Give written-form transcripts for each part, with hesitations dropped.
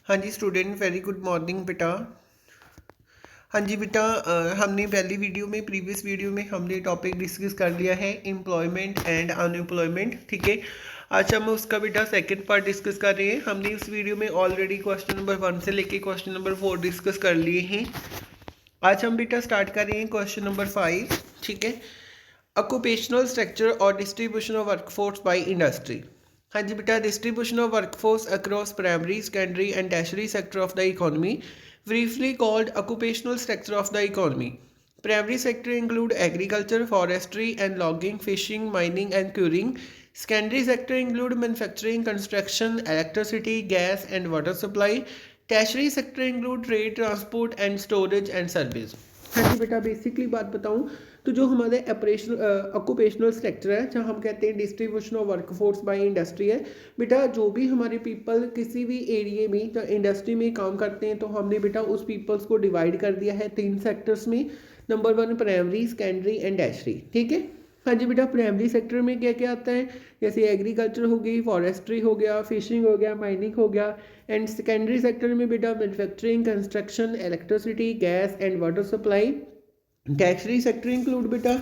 हाँ जी student, very good morning बेटा। हाँ जी बेटा, हमने पहली वीडियो में, प्रीवियस वीडियो में हमने टॉपिक डिस्कस कर लिया है एम्प्लॉयमेंट एंड अनएम्प्लॉयमेंट। ठीक है, आज हम उसका बेटा सेकंड पार्ट डिस्कस कर रहे हैं। हमने इस वीडियो में ऑलरेडी क्वेश्चन नंबर 1 से लेके क्वेश्चन नंबर 4 डिस्कस कर लिए हैं। आज हम बेटा स्टार्ट कर रहे हैं क्वेश्चन नंबर 5। ठीक है, ऑक्यूपेशनल स्ट्रक्चर और distribution of workforce by industry. हाँ जी बेटा, distribution of workforce across primary, secondary and tertiary sector of the economy, briefly called occupational sector of the economy. Primary sector include agriculture, forestry and logging, fishing, mining and curing. Secondary sector include manufacturing, construction, electricity, gas and water supply. Tertiary sector include trade, transport and storage and service. हाँ जी बेटा, basically बात बताऊँ तो जो हमारे operational occupational sector है, जहाँ हम कहते हैं distribution of workforce by industry है बेटा। जो भी हमारे पीपल किसी भी एरिया में तो इंडस्ट्री में काम करते हैं, तो हमने बेटा उस पीपल्स को डिवाइड कर दिया है 3 सेक्टर्स में। Number 1 primary, secondary and tertiary. ठीक है, हाँ जी बेटा, प्राइमरी सेक्टर में क्या क्या आता है, जैसे एग्रीकल्चर हो गई, फॉरेस्ट्री हो गया, फिशिंग हो गया, माइनिंग हो गया। एंड सेकेंडरी सेक्टर में बेटा manufacturing, construction, electricity, gas and water supply. Tertiary sector include बेटा,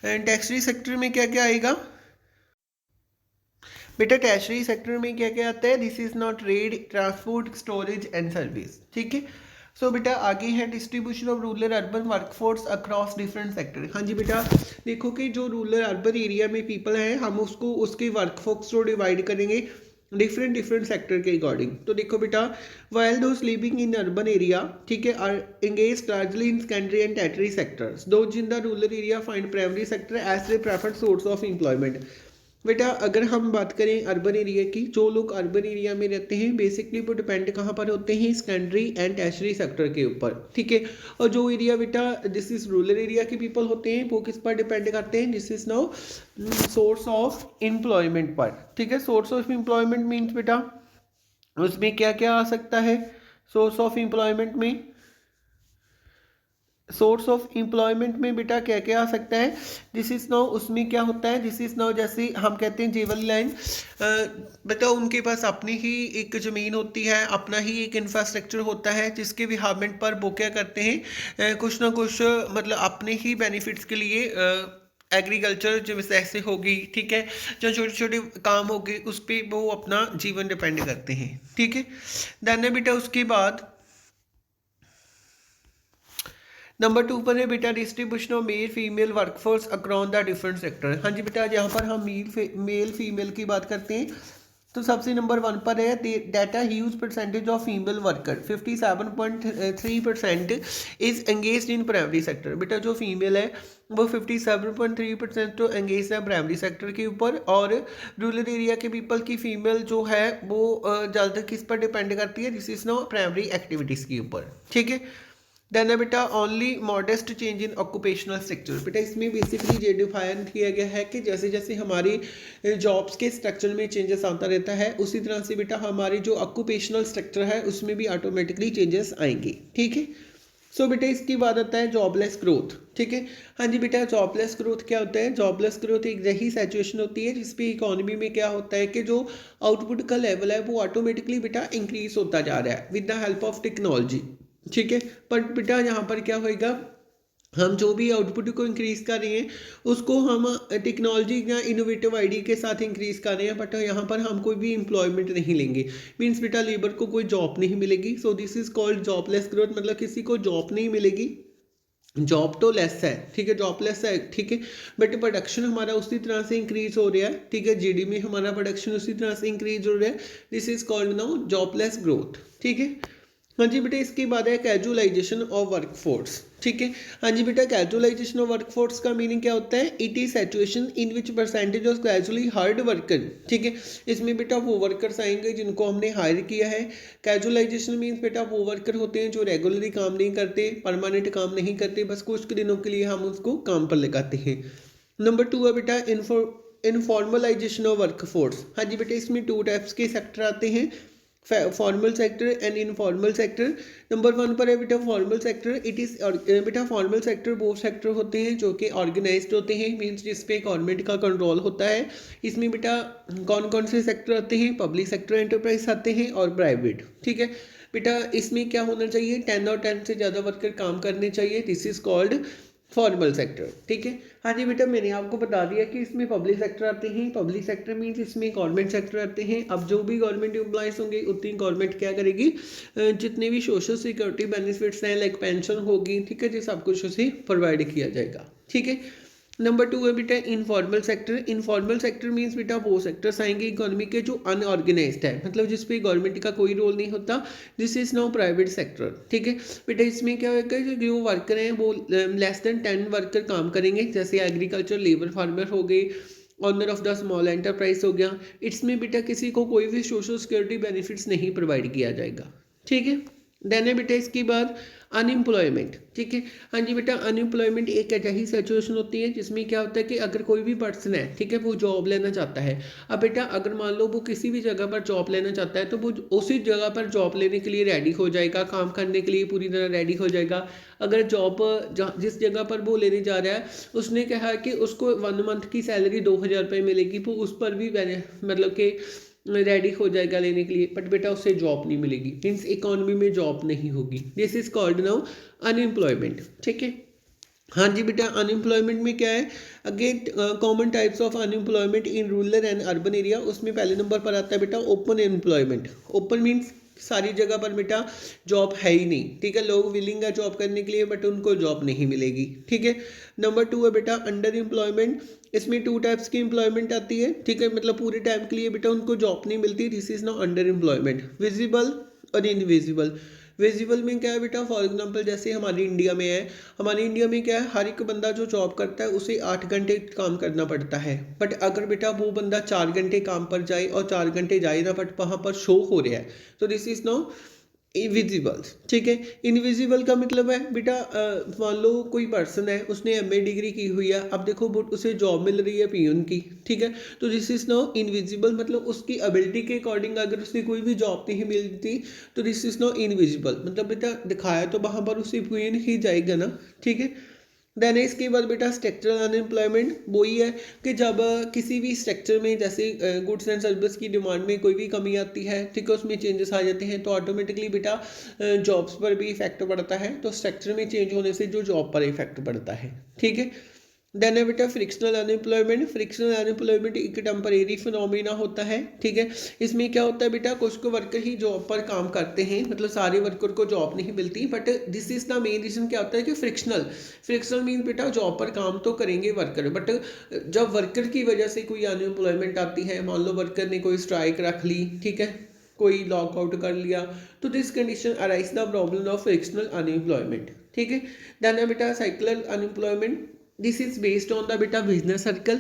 टैक्सरी सेक्टर में क्या क्या आएगा बेटा? टैक्सरी सेक्टर में क्या क्या आता है? This is not trade, transport, storage and service. ठीक है, सो बेटा आगे है distribution of rural urban workforce across different sector. हाँ जी बेटा, देखो कि जो रूरल अर्बन एरिया में पीपल हैं, हम उसको उसके वर्कफोर्स को डिवाइड करेंगे डिफरेंट सेक्टर के अकॉर्डिंग। तो देखो बेटा, while those living in urban area, ठीक है, are engage largely in secondary and tertiary sectors, those in the rural area find primary sector as a preferred source of employment. बेटा अगर हम बात करें अर्बन एरिया की, जो लोग अर्बन एरिया में रहते हैं बेसिकली वो डिपेंड कहाँ पर होते हैं? सेकेंडरी एंड टर्शियरी सेक्टर के ऊपर। ठीक है, और जो एरिया बेटा दिस इज रूरल एरिया के पीपल होते हैं, वो किस पर डिपेंड करते हैं? This is now source of employment पर। ठीक है, सोर्स ऑफ एम्प्लॉयमेंट मीन्स बेटा उसमें क्या क्या आ सकता है? सोर्स ऑफ एम्प्लॉयमेंट में, सोर्स ऑफ एम्प्लॉयमेंट में बेटा क्या क्या आ सकता है? दिस इज नाउ, उसमें क्या होता है? दिस इज नाउ, जैसे हम कहते हैं जेवल लाइन, बेटा उनके पास अपनी ही एक ज़मीन होती है, अपना ही एक इंफ्रास्ट्रक्चर होता है, जिसके विहामेंट पर वो क्या करते हैं, कुछ ना कुछ मतलब अपने ही बेनिफिट्स के लिए एग्रीकल्चर जो ऐसे होगी, ठीक है, जो छोटे छोटे काम हो गए उस पर वो अपना जीवन डिपेंड करते हैं। ठीक है, देन बेटा उसके बाद नंबर 2 पर है बेटा distribution of male female workforce across the different sector. हाँ जी बेटा, यहाँ पर हम मेल फीमेल की बात करते हैं तो सबसे नंबर 1 पर है data huge percentage of female worker 57.3% is engage in primary sector. बेटा जो फीमेल है वो 57.3% तो एंगेज है प्राइमरी सेक्टर के ऊपर, और रूरल एरिया के पीपल की फीमेल जो है वो ज़्यादातर किस पर डिपेंड करती है? This is no primary activities के ऊपर। ठीक है, देन है बेटा only modest change in occupational structure. बेटा इसमें बेसिकली ये डिफाइन किया गया है कि जैसे जैसे हमारी जॉब्स के स्ट्रक्चर में चेंजेस आता रहता है, उसी तरह से बेटा हमारी जो ऑक्यूपेशनल स्ट्रक्चर है उसमें भी ऑटोमेटिकली चेंजेस आएंगे। ठीक है, सो बेटा इसके बाद आता है जॉबलेस ग्रोथ। ठीक है, हाँ जी बेटा, जॉबलेस ग्रोथ क्या होता है? जॉबलेस ग्रोथ एक यही सिचुएशन होती है जिसपे इकोनॉमी में क्या होता है कि जो आउटपुट का लेवल है वो ऑटोमेटिकली बेटा इंक्रीज होता जा रहा है with the help of technology. ठीक है, पर बेटा यहाँ पर क्या होएगा, हम जो भी आउटपुट को इंक्रीज कर रहे हैं उसको हम टेक्नोलॉजी या इनोवेटिव आइडिया के साथ इंक्रीज कर रहे हैं, बट यहाँ पर हम कोई भी एम्प्लॉयमेंट नहीं लेंगे, मीन्स बेटा लेबर को कोई जॉब नहीं मिलेगी। So this is called jobless growth, मतलब किसी को जॉब नहीं मिलेगी, जॉब तो लेस है, ठीक है, जॉबलेस है, ठीक है, बट प्रोडक्शन हमारा उसी तरह से इंक्रीज हो रहा है। ठीक है, जीडी में हमारा प्रोडक्शन उसी तरह से इंक्रीज हो रहा है। This is called now jobless growth. ठीक है, हाँ जी बेटा इसके बाद है कैजुअलाइजेशन ऑफ वर्कफोर्स। ठीक है, हाँ जी बेटा, कैजुअलाइजेशन ऑफ वर्कफोर्स का मीनिंग क्या होता है? It is situation in which percentage of casually hired worker. ठीक है, इसमें बेटा वो वर्कर्स आएंगे जिनको हमने हायर किया है। कैजुअलाइजेशन मीन्स बेटा वो वर्कर होते हैं जो रेगुलरली काम नहीं करते, परमानेंट काम नहीं करते, बस कुछ दिनों के लिए हम उसको काम पर लगाते हैं। नंबर 2 है बेटा इनफॉर्मलाइजेशन ऑफ वर्कफोर्स। हाँ जी बेटा, इसमें 2 टाइप्स के सेक्टर आते हैं। Formal sector and informal sector. Number 1 पर है बेटा फॉर्मल सेक्टर। इट इज़ बेटा फॉर्मल सेक्टर वो सेक्टर होते हैं जो कि ऑर्गेनाइज्ड होते हैं, मींस जिस पे गवर्नमेंट का कंट्रोल होता है। इसमें बेटा कौन कौन से सेक्टर आते हैं? पब्लिक सेक्टर एंटरप्राइज आते हैं और प्राइवेट। ठीक है बेटा, इसमें क्या होना चाहिए? 10 और 10 से ज़्यादा वर्कर काम करने चाहिए। This is called formal sector. ठीक है, हाँ जी बेटा, मैंने आपको बता दिया कि इसमें पब्लिक सेक्टर आते हैं। पब्लिक सेक्टर मीन्स इसमें गवर्नमेंट सेक्टर आते हैं। अब जो भी गवर्नमेंट एम्प्लॉयज़ होंगे उतनी गवर्नमेंट क्या करेगी? जितने भी सोशल सिक्योरिटी बेनिफिट्स हैं, लाइक पेंशन होगी, ठीक है जी, सब कुछ उसे प्रोवाइड किया जाएगा। ठीक है, नंबर 2 है बेटा informal sector. Informal sector means बेटा वो सेक्टर्स आएंगे इकोनॉमी के जो अनऑर्गेनाइज्ड है, मतलब जिस पे गवर्नमेंट का कोई रोल नहीं होता। This is now private sector. ठीक है बेटा, इसमें क्या होगा कि जो वर्कर हैं वो लेस देन 10 वर्कर काम करेंगे, जैसे एग्रीकल्चर लेबर फार्मर हो गए, owner of the small enterprise हो गया। इसमें बेटा किसी को कोई भी सोशल सिक्योरिटी बेनिफिट्स नहीं प्रोवाइड किया जाएगा। ठीक है, देन है बेटा इसके बाद अनएम्प्लॉयमेंट। ठीक है, हाँ जी बेटा, अनएम्प्लॉयमेंट एक ऐसी सिचुएशन होती है जिसमें क्या होता है कि अगर कोई भी पर्सन है, ठीक है, वो जॉब लेना चाहता है। अब बेटा अगर मान लो वो किसी भी जगह पर जॉब लेना चाहता है तो वो उसी जगह पर जॉब लेने के लिए रेडी हो जाएगा, काम करने के लिए पूरी तरह रेडी हो जाएगा। अगर जॉब जिस जगह पर वो लेने जा रहा है उसने कहा कि उसको 1 मंथ की सैलरी 2,000 रुपये मिलेगी, वो उस पर भी मतलब कि रेडी हो जाएगा लेने के लिए, बट बेटा उसे जॉब नहीं मिलेगी, मीन्स इकोनॉमी में जॉब नहीं होगी। This is called now unemployment. ठीक है, हाँ जी बेटा, अनएम्प्लॉयमेंट में क्या है? Again common types of unemployment in rural and urban area. उसमें पहले नंबर पर आता है बेटा ओपन एम्प्लॉयमेंट। ओपन मीन्स सारी जगह पर बेटा जॉब है ही नहीं। ठीक है, लोग विलिंग है जॉब करने के लिए बट उनको जॉब नहीं मिलेगी। ठीक है, नंबर 2 है बेटा अंडर एम्प्लॉयमेंट। इसमें 2 टाइप्स की एम्प्लॉयमेंट आती है। ठीक है, मतलब पूरे टाइम के लिए बेटा उनको जॉब नहीं मिलती। This is now under employment. Visible और इनविजिबल। विजिबल में क्या है बेटा? फॉर एग्जांपल जैसे हमारी इंडिया में है, हमारी इंडिया में क्या है, हर एक बंदा जो जॉब करता है उसे 8 घंटे काम करना पड़ता है। बट अगर बेटा वो बंदा 4 घंटे काम पर जाए और 4 घंटे जाए ना, बट वहाँ पर शो हो रहा है, तो दिस इज नो इनविजिबल। ठीक है, इनविजिबल का मतलब है बेटा मान लो कोई पर्सन है, उसने एमए डिग्री की हुई है, अब देखो उसे जॉब मिल रही है पीयून की। ठीक है, तो दिस इज नो इनविजिबल, मतलब उसकी एबिलिटी के अकॉर्डिंग अगर उसे कोई भी जॉब नहीं मिलती तो दिस इज नो इनविजिबल, मतलब बेटा दिखाया तो वहाँ पर उसे पीयून ही जाएगा ना। ठीक है, देन इसके बाद बेटा स्ट्रक्चरल अनएम्प्लॉयमेंट वही है कि जब किसी भी स्ट्रक्चर में जैसे गुड्स एंड सर्विस की डिमांड में कोई भी कमी आती है, ठीक है, उसमें चेंजेस आ जाते हैं, तो ऑटोमेटिकली बेटा जॉब्स पर भी इफेक्ट पड़ता है। तो स्ट्रक्चर में चेंज होने से जो जॉब पर इफेक्ट पड़ता है। ठीक है, देन है बेटा फ्रिक्शनल अनएम्प्लॉयमेंट। फ्रिक्शनल अनएम्प्लॉयमेंट एक टेम्परेरी फिनोमिना होता है। ठीक है, इसमें क्या होता है बेटा, कुछ को वर्कर ही जॉब पर काम करते हैं, मतलब सारे वर्कर को जॉब नहीं मिलती, but this is the main reason क्या होता है कि फ्रिक्शनल मीन बेटा जॉब पर काम तो करेंगे वर्कर, बट जब वर्कर की वजह से कोई अनएम्प्लॉयमेंट आती है, मान लो वर्कर ने कोई स्ट्राइक रख ली, ठीक है, कोई लॉकआउट कर लिया, तो this condition arise the problem of frictional unemployment. ठीक है, देन है बेटा cyclical unemployment. This is based on the बेटा बिजनेस सर्कल।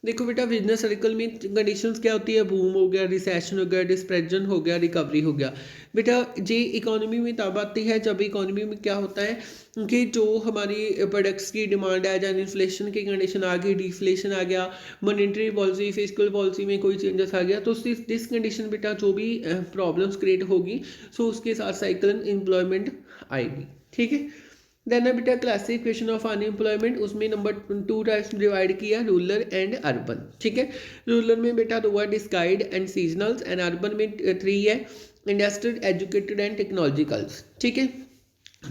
देखो बेटा बिजनेस सर्कल में कंडीशंस क्या होती है? बूम हो गया, रिसेशन हो गया, डिस्प्रेशन हो गया, रिकवरी हो गया। बेटा ये इकोनॉमी में तब आती है जब इकोनॉमी में क्या होता है कि जो हमारी प्रोडक्ट्स की डिमांड है, जब इन्फ्लेशन की कंडीशन आ गई, डिफ्लेशन आ गया, मॉनेटरी पॉलिसी फिजिकल पॉलिसी में कोई चेंजेस आ गया, तो दिस कंडीशन बेटा जो भी प्रॉब्लम्स क्रिएट होगी, सो उसके साथ साइकिल एम्प्लॉयमेंट आएगी। ठीक है, देन है बेटा क्लासिफिकेशन ऑफ अनएम्प्लॉयमेंट। उसमें नंबर 2 टाइप्स डिवाइड किया, रूरल एंड अर्बन। ठीक है, रूरल में बेटा 2 है डिस्गाइड एंड सीजनल्स, एंड अर्बन में 3 है इंडस्ट्रियल, एजुकेटेड एंड टेक्नोलॉजिकल्स। ठीक है,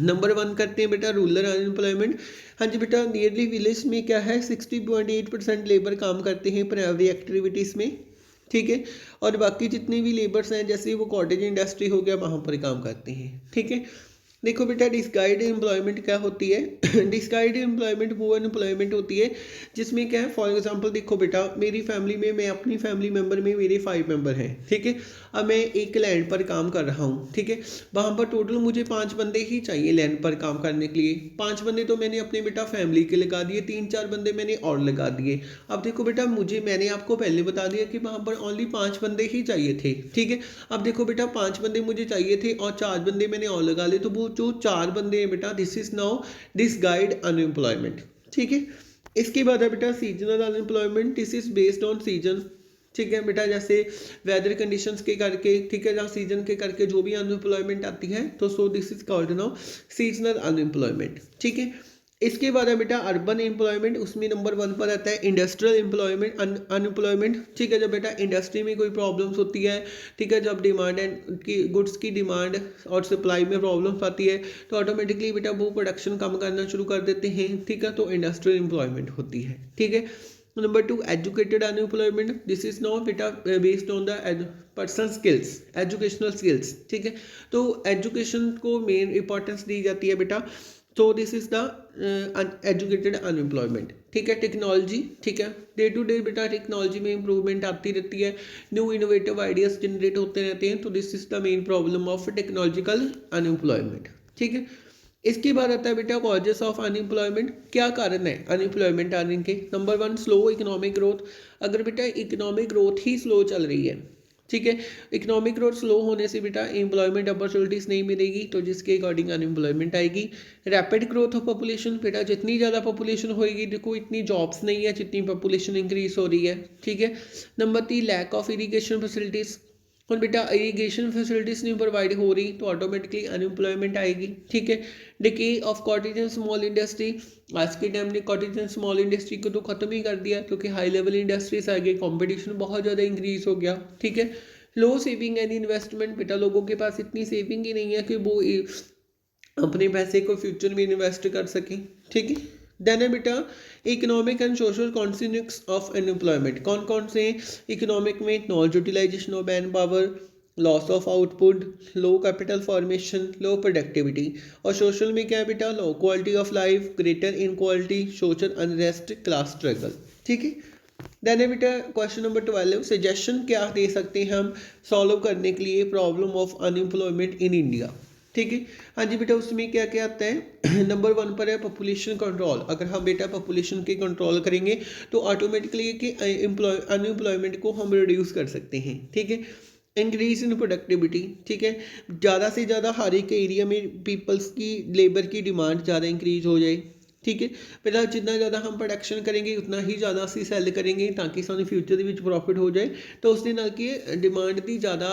नंबर 1 करते हैं बेटा रूरल अनएम्प्लॉयमेंट। हाँ जी बेटा, नियरली विलेज में क्या है 60.8% लेबर काम करते हैं प्राइमरी एक्टिविटीज़ में। ठीक है, और बाकी जितने भी लेबर्स हैं जैसे वो कॉटेज इंडस्ट्री हो गया वहाँ पर काम करते हैं। ठीक है, देखो बेटा डिस्गाइड एम्प्लॉयमेंट क्या होती है? डिस्गाइड एम्प्लॉयमेंट वो एम्प्लॉयमेंट होती है जिसमें क्या है, फॉर एग्जांपल देखो बेटा मेरी फैमिली में, मैं अपनी फैमिली मेम्बर में मेरे 5 मेंबर हैं। ठीक है, अब मैं एक लैंड पर काम कर रहा हूँ। ठीक है, वहाँ पर टोटल मुझे 5 बंदे ही चाहिए लैंड पर काम करने के लिए। 5 बंदे तो मैंने अपने बेटा फैमिली के लगा दिए, 3-4 बंदे मैंने और लगा दिए। अब देखो बेटा मैंने आपको पहले बता दिया कि वहाँ पर ओनली 5 बंदे ही चाहिए थे। ठीक है, अब देखो बेटा 5 बंदे मुझे चाहिए थे और 4 बंदे मैंने और लगा लिए, तो वो जो 4 बंदे हैं बेटा दिस इज नाउ डिस्गाइड अनएम्प्लॉयमेंट। ठीक है, इसके बाद है बेटा seasonal unemployment. This is based on season. ठीक है बेटा, जैसे वेदर कंडीशंस के करके, ठीक है, या सीजन के करके जो भी अनएम्प्लॉयमेंट आती है, तो so this is called now seasonal unemployment. ठीक है, इसके बाद है बेटा अर्बन एम्प्लॉयमेंट, उसमें नंबर 1 पर आता है इंडस्ट्रियल एम्प्लॉयमेंट अनएम्प्लॉयमेंट। ठीक है, जब बेटा इंडस्ट्री में कोई प्रॉब्लम्स होती है, ठीक है, जब डिमांड एंड की गुड्स की डिमांड और सप्लाई में प्रॉब्लम्स आती है, तो ऑटोमेटिकली बेटा वो प्रोडक्शन कम करना शुरू कर देते हैं। ठीक है, तो इंडस्ट्रियल एम्प्लॉयमेंट होती है। ठीक है, number 2 educated unemployment, this is not बेटा based on the personal skills, educational skills. ठीक है, तो एजुकेशन को मेन इंपॉर्टेंस दी जाती है बेटा, तो this is the educated unemployment. ठीक है, टेक्नोलॉजी, ठीक है, डे टू डे बेटा टेक्नोलॉजी में इंप्रूवमेंट आती रहती है, न्यू इनोवेटिव आइडियाज जनरेट होते रहते हैं, तो this is the main problem of technological unemployment. ठीक है, इसके बाद आता है बेटा कॉजेस ऑफ अनएम्प्लॉयमेंट, क्या कारण है अनएम्प्लॉयमेंट आने के। नंबर 1 स्लो इकोनॉमिक ग्रोथ, अगर बेटा इकोनॉमिक ग्रोथ ही स्लो चल रही है, ठीक है, इकोनॉमिक ग्रोथ स्लो होने से बेटा एम्प्लॉयमेंट अपॉर्चुनिटीज़ नहीं मिलेगी, तो जिसके अकॉर्डिंग अनएम्प्लॉयमेंट आएगी। रैपिड ग्रोथ ऑफ पॉपुलेशन, बेटा जितनी ज़्यादा पॉपुलेशन होएगी, देखो इतनी जॉब्स नहीं है जितनी पॉपुलेशन इंक्रीज हो रही है। ठीक है, number 3 lack of irrigation facilities, और बेटा इरीगेशन फैसिलिटीज़ नहीं प्रोवाइड हो रही, तो ऑटोमेटिकली अनएम्प्लॉयमेंट आएगी। ठीक है, decay of cottage and small industry, आज के टाइम ने कॉटेज एंड स्मॉल इंडस्ट्री को तो ख़त्म ही कर दिया, क्योंकि हाई लेवल इंडस्ट्रीज आ गई, कॉम्पिटिशन बहुत ज़्यादा इंक्रीज हो गया। ठीक है, लो सेविंग एंड इन्वेस्टमेंट, बेटा लोगों के पास इतनी सेविंग ही नहीं है कि वो अपने पैसे को फ्यूचर में इन्वेस्ट कर सकें। ठीक है, देन है बेटा economic and social consequence of unemployment, कौन कौन से इकोनॉमिक में, non utilisation of man power, loss of output, low capital formation, low productivity, और सोशल में क्या है बेटा, low quality of life, greater inequality, social unrest, class struggle. ठीक है, देन है बेटा क्वेश्चन नंबर 12, सजेशन क्या दे सकते हैं हम सॉल्व करने के लिए problem of unemployment in India. ठीक है, हाँ जी बेटा, उसमें क्या क्या आता है। नंबर 1 पर है पॉपुलेशन कंट्रोल, अगर हम बेटा पॉपुलेशन के कंट्रोल करेंगे तो ऑटोमेटिकली कि अनएम्प्लॉयमेंट को हम रिड्यूस कर सकते हैं। ठीक है, इंक्रीज इन प्रोडक्टिविटी, ठीक है, ज़्यादा से ज़्यादा हर एक एरिया में पीपल्स की लेबर की डिमांड ज़्यादा इंक्रीज हो जाए। ठीक है, बेटा जितना ज़्यादा हम प्रोडक्शन करेंगे उतना ही ज़्यादा असी सैल करेंगे, ताकि सानू फ्यूचर ਦੇ ਵਿੱਚ प्रॉफिट हो जाए, तो उसके नाल की डिमांड की ज़्यादा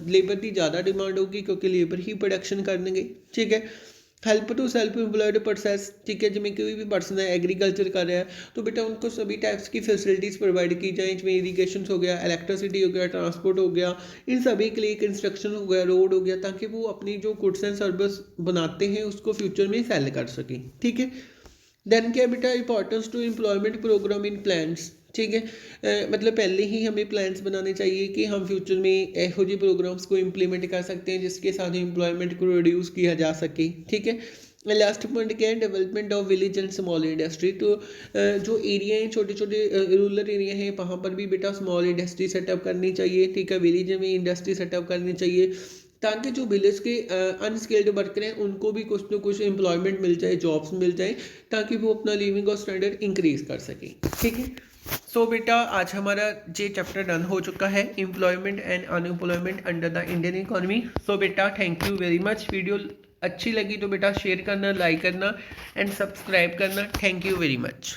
लेबर की ज़्यादा डिमांड होगी, क्योंकि लेबर ही प्रोडक्शन करेंगे। ठीक है, help to self employed process, ठीक है, जिमें कोई भी पर्सन है एग्रीकल्चर कर रहा है, तो बेटा उनको सभी टाइप्स की फैसिलिटीज़ प्रोवाइड की जाए, जिसमें इरीगेशन हो गया, इलेक्ट्रिसिटी हो गया, ट्रांसपोर्ट हो गया, इन सभी के लिए कंस्ट्रक्शन हो गया, रोड हो गया, ताकि वो अपनी जो गुड्स एंड सर्विस बनाते हैं उसको फ्यूचर में सेल कर सकें। ठीक है, देन क्या बेटा importance to employment programme in plans, ठीक है, मतलब पहले ही हमें प्लान्स बनाने चाहिए कि हम फ्यूचर में ऐसे जी प्रोग्राम्स को इम्प्लीमेंट कर सकते हैं जिसके साथ एम्प्लॉयमेंट को रिड्यूस किया जा सके। ठीक है, लास्ट पॉइंट क्या है, development of village and small industry, तो जो एरिया हैं छोटे छोटे रूरल एरिया हैं वहाँ पर भी बेटा स्मॉल इंडस्ट्री सेटअप करनी चाहिए। ठीक है, विलेज में इंडस्ट्री सेटअप करनी चाहिए, ताकि जो विलेज के अनस्किल्ड वर्कर हैं उनको भी कुछ ना कुछ एम्प्लॉयमेंट मिल जाए, जॉब्स मिल जाए, ताकि वो अपना लिविंग और स्टैंडर्ड इंक्रीज कर सकें। ठीक है, सो बेटा आज हमारा ये चैप्टर डन हो चुका है, employment and unemployment under the Indian economy. So बेटा thank you very much. Video अच्छी लगी तो बेटा शेयर करना, लाइक करना एंड सब्सक्राइब करना। Thank you very much.